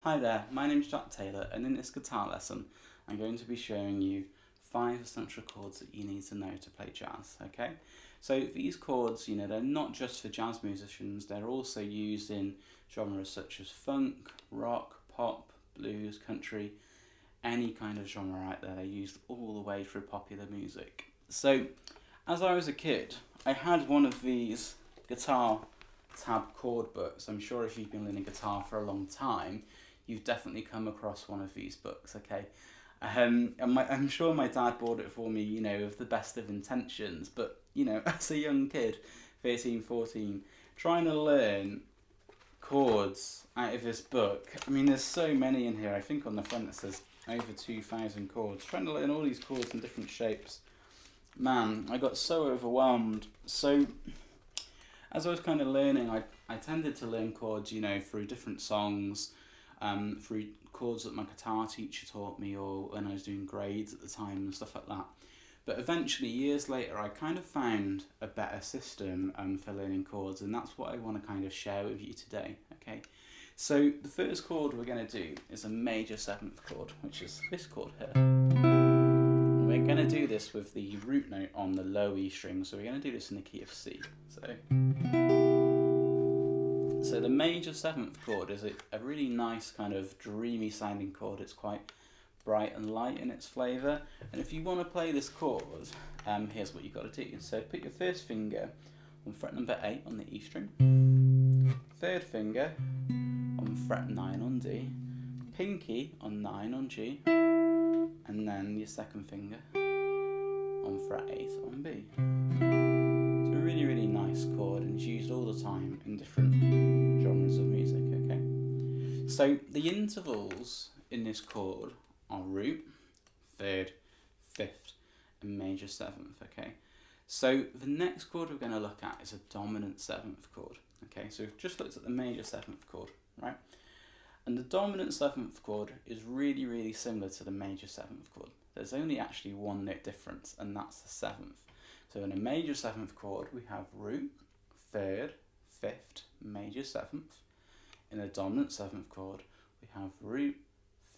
Hi there, my name's Jack Taylor, and in this guitar lesson I'm going to be showing you 5 essential chords that you need to know to play jazz, okay? So these chords, they're not just for jazz musicians, they're also used in genres such as funk, rock, pop, blues, country, any kind of genre out there. They're used all the way through popular music. So as I was a kid, I had one of these guitar tab chord books. I'm sure if you've been learning guitar for a long time, you've definitely come across one of these books, okay? And I'm sure my dad bought it for me, with the best of intentions, but, as a young kid, 13, 14, trying to learn chords out of this book. I mean, there's so many in here. I think on the front it says over 2,000 chords. Trying to learn all these chords in different shapes. Man, I got so overwhelmed. So, as I was kind of learning, I tended to learn chords, through different songs, through chords that my guitar teacher taught me, or when I was doing grades at the time and stuff like that. But eventually, years later, I kind of found a better system for learning chords, and that's what I want to kind of share with you today, okay? So the first chord we're going to do is a major 7th chord, which is this chord here. And we're going to do this with the root note on the low E string, so we're going to do this in the key of C. So the major 7th chord is a really nice kind of dreamy sounding chord. It's quite bright and light in its flavour. And if you want to play this chord, here's what you've got to do. So put your first finger on fret number 8 on the E string, third finger on fret 9 on D, pinky on 9 on G, and then your second finger on fret 8 on B. It's a really, really nice chord, and it's used all the time in different genres of music, okay? So the intervals in this chord are root, 3rd, 5th, and major 7th, okay? So the next chord we're going to look at is a dominant 7th chord, okay? So we've just looked at the major 7th chord, right? And the dominant 7th chord is really, really similar to the major 7th chord. There's only actually one note difference, and that's the 7th. So in a major 7th chord, we have root, 3rd, 5th, major 7th. In a dominant 7th chord, we have root,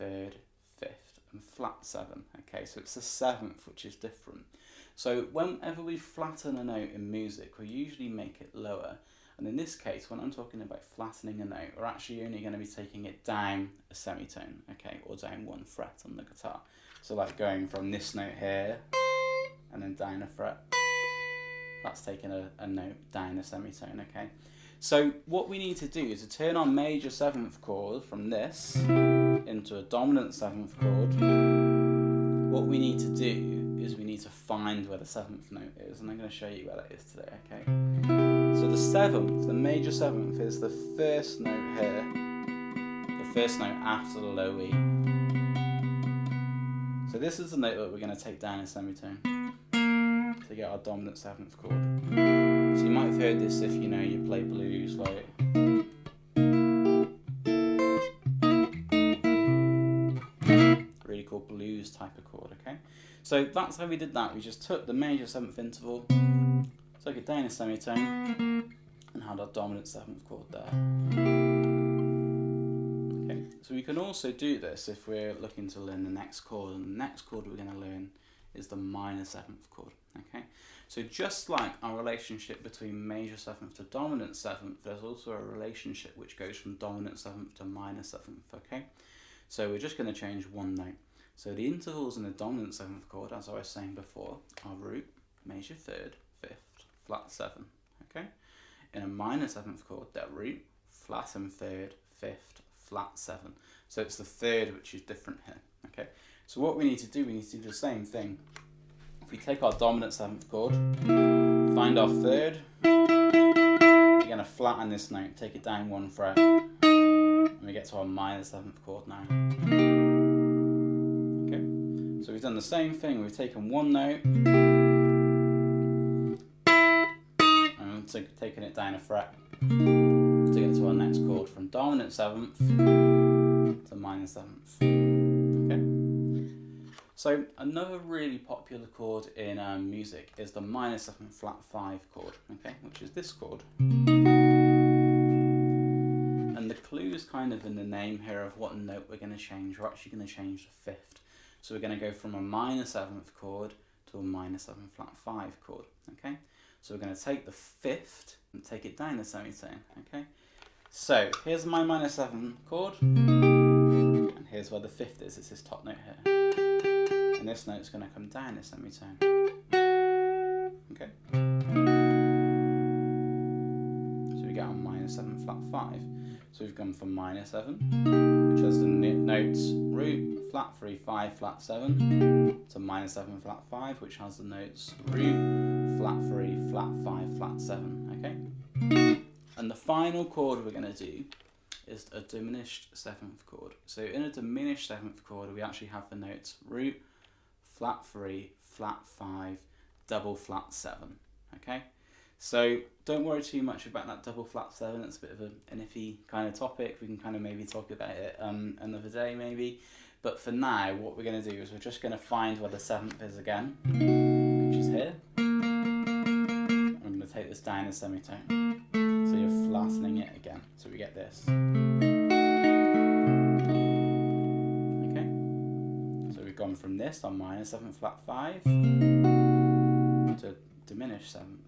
3rd, 5th, and flat 7. Okay, so it's the 7th which is different. So whenever we flatten a note in music, we usually make it lower. And in this case, when I'm talking about flattening a note, we're actually only going to be taking it down a semitone, okay, or down 1 fret on the guitar. So like going from this note here, and then down a fret. That's taking a note down a semitone, okay? So what we need to do is to turn our major 7th chord from this into a dominant 7th chord. What we need to do is we need to find where the 7th note is, and I'm going to show you where that is today, okay? So the 7th, the major 7th, is the first note here, the first note after the low E. So this is the note that we're going to take down a semitone to get our dominant 7th chord. So you might have heard this if you play blues, like really cool blues type of chord, okay? So that's how we did that. We just took the major 7th interval, took it down a semitone, and had our dominant 7th chord there. Okay, so we can also do this if we're looking to learn the next chord, and the next chord we're going to learn is the minor 7th chord, okay? So just like our relationship between major 7th to dominant 7th, there's also a relationship which goes from dominant 7th to minor 7th, okay? So we're just going to change one note. So the intervals in the dominant 7th chord, as I was saying before, are root, major 3rd, 5th, flat 7, okay? In a minor 7th chord, they're root, flat and 3rd, 5th, flat 7. So it's the 3rd which is different here, okay? So what we need to do, we need to do the same thing. If we take our dominant 7th chord, find our 3rd, we're going to flatten this note, take it down 1 fret, and we get to our minor 7th chord now. Okay, so we've done the same thing. We've taken one note, and taken it down a fret to get to our next chord from dominant 7th to minor 7th. Okay. So another really popular chord in music is the minor 7th flat 5 chord, okay, which is this chord. And And the clue is kind of in the name here of what note we're going to change. We're actually going to change the fifth. So we're going to go from a minor 7th chord to a minor 7 flat 5 chord, okay? So we're going to take the fifth and take it down a semitone, okay? So here's my minor 7 chord, and here's where the fifth is. It's this top note here. And this note's going to come down a semitone, okay? So we get on minor 7 flat 5. So we've gone from minor 7, which has the notes root, flat 3, 5, flat 7, to minor 7 flat 5, which has the notes root, flat 3, flat 5, flat 7, okay? And the final chord we're going to do is a diminished 7th chord. So in a diminished 7th chord, we actually have the notes root, flat 3, flat 5, double flat 7, okay? So don't worry too much about that double flat 7. It's a bit of an iffy kind of topic. We can kind of maybe talk about it another day maybe. But for now, what we're going to do is we're just going to find where the 7th is again, which is here. I'm going to take this down a semitone. So you're flattening it again. So we get this. Okay. So we've gone from this on minor 7 flat 5 to diminished 7th.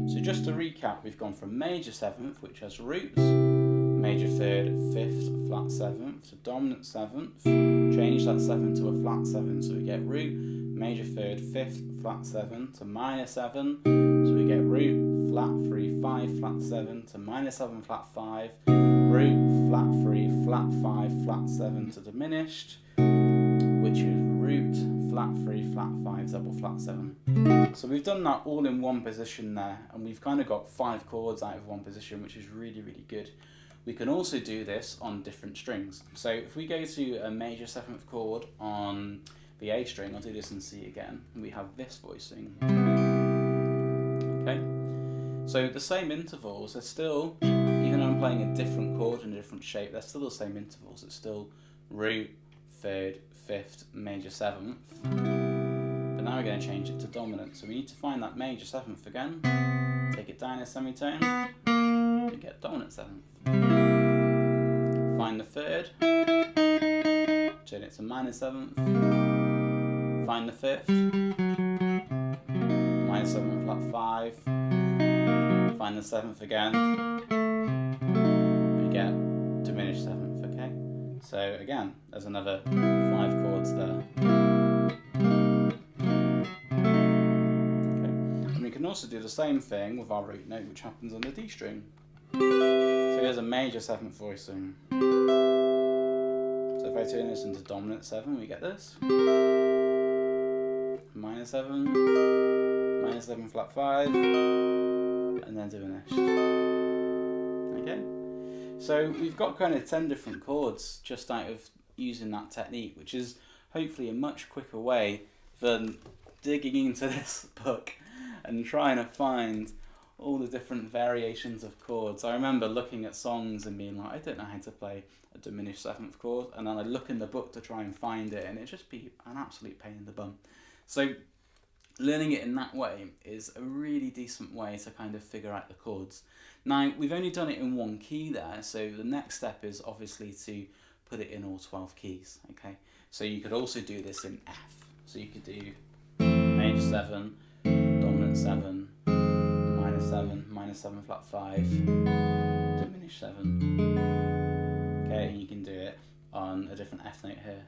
So just to recap, we've gone from major 7th, which has roots, major 3rd, 5th, flat 7th, to dominant 7th, change that 7 to a flat 7, so we get root, major 3rd, 5th, flat 7, to minor 7, so we get root, flat 3, 5, flat 7, to minor 7, flat 5, root, flat 3, flat 5, flat 7, to diminished, which is root, flat 3, flat 5, double flat 7. So we've done that all in one position there, and we've kind of got 5 chords out of one position, which is really, really good. We can also do this on different strings. So if we go to a major 7th chord on the A string, I'll do this in C again, and we have this voicing. Okay, so the same intervals, they're still, even though I'm playing a different chord in a different shape, they're still the same intervals. It's still root, 3rd, 5th, major 7th. But now we're going to change it to dominant. So we need to find that major 7th again, take it down a semitone, and get dominant 7th. Find the 3rd, turn it to minor 7th, find the 5th, minor 7 flat 5, find the 7th again, we get diminished 7th, okay? So again, there's another 5 chords there. Okay. And we can also do the same thing with our root note, which happens on the D string. So here's a major 7th voicing. So if I turn this into dominant 7, we get this. Minor 7, minor 7 flat 5, and then diminished. Okay? So we've got kind of 10 different chords just out of using that technique, which is hopefully a much quicker way than digging into this book and trying to find all the different variations of chords. I remember looking at songs and being like, I don't know how to play a diminished 7th chord, and then I'd look in the book to try and find it, and it'd just be an absolute pain in the bum. So learning it in that way is a really decent way to kind of figure out the chords. Now, we've only done it in one key there, so the next step is obviously to put it in all 12 keys, okay? So you could also do this in F. So you could do major 7, dominant 7, minor 7, minor 7 flat 5, diminished 7. Okay, and you can do it on a different F note here.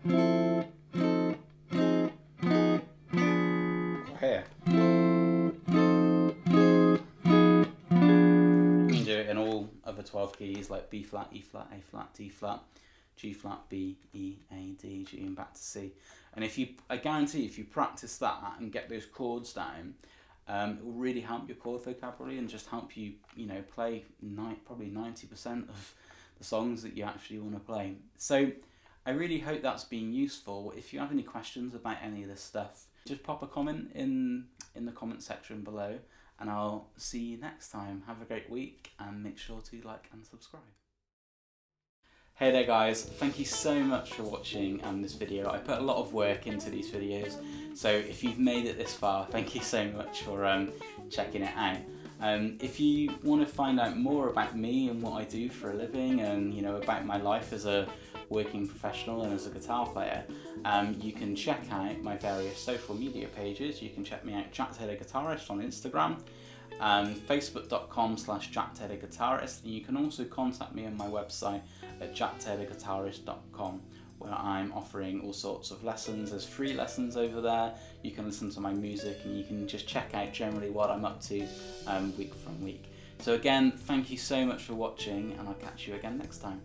Or here. You can do it in all other 12 keys like B flat, E flat, A flat, D flat, G flat, B, E, A, D, G, and back to C. And I guarantee if you practice that and get those chords down, it will really help your chord vocabulary and just help you, play probably 90% of the songs that you actually want to play. So I really hope that's been useful. If you have any questions about any of this stuff, just pop a comment in the comment section below, and I'll see you next time. Have a great week, and make sure to like and subscribe. Hey there guys, thank you so much for watching this video. I put a lot of work into these videos, so if you've made it this far, thank you so much for checking it out. If you want to find out more about me and what I do for a living, and about my life as a working professional and as a guitar player, you can check out my various social media pages. You can check me out, Jack Taylor Guitarist, on Instagram, facebook.com/Jack Taylor Guitarist, and you can also contact me on my website at jacktaylorguitarist.com, where I'm offering all sorts of lessons. There's free lessons over there. You can listen to my music, and you can just check out generally what I'm up to week from week. So again, thank you so much for watching, and I'll catch you again next time.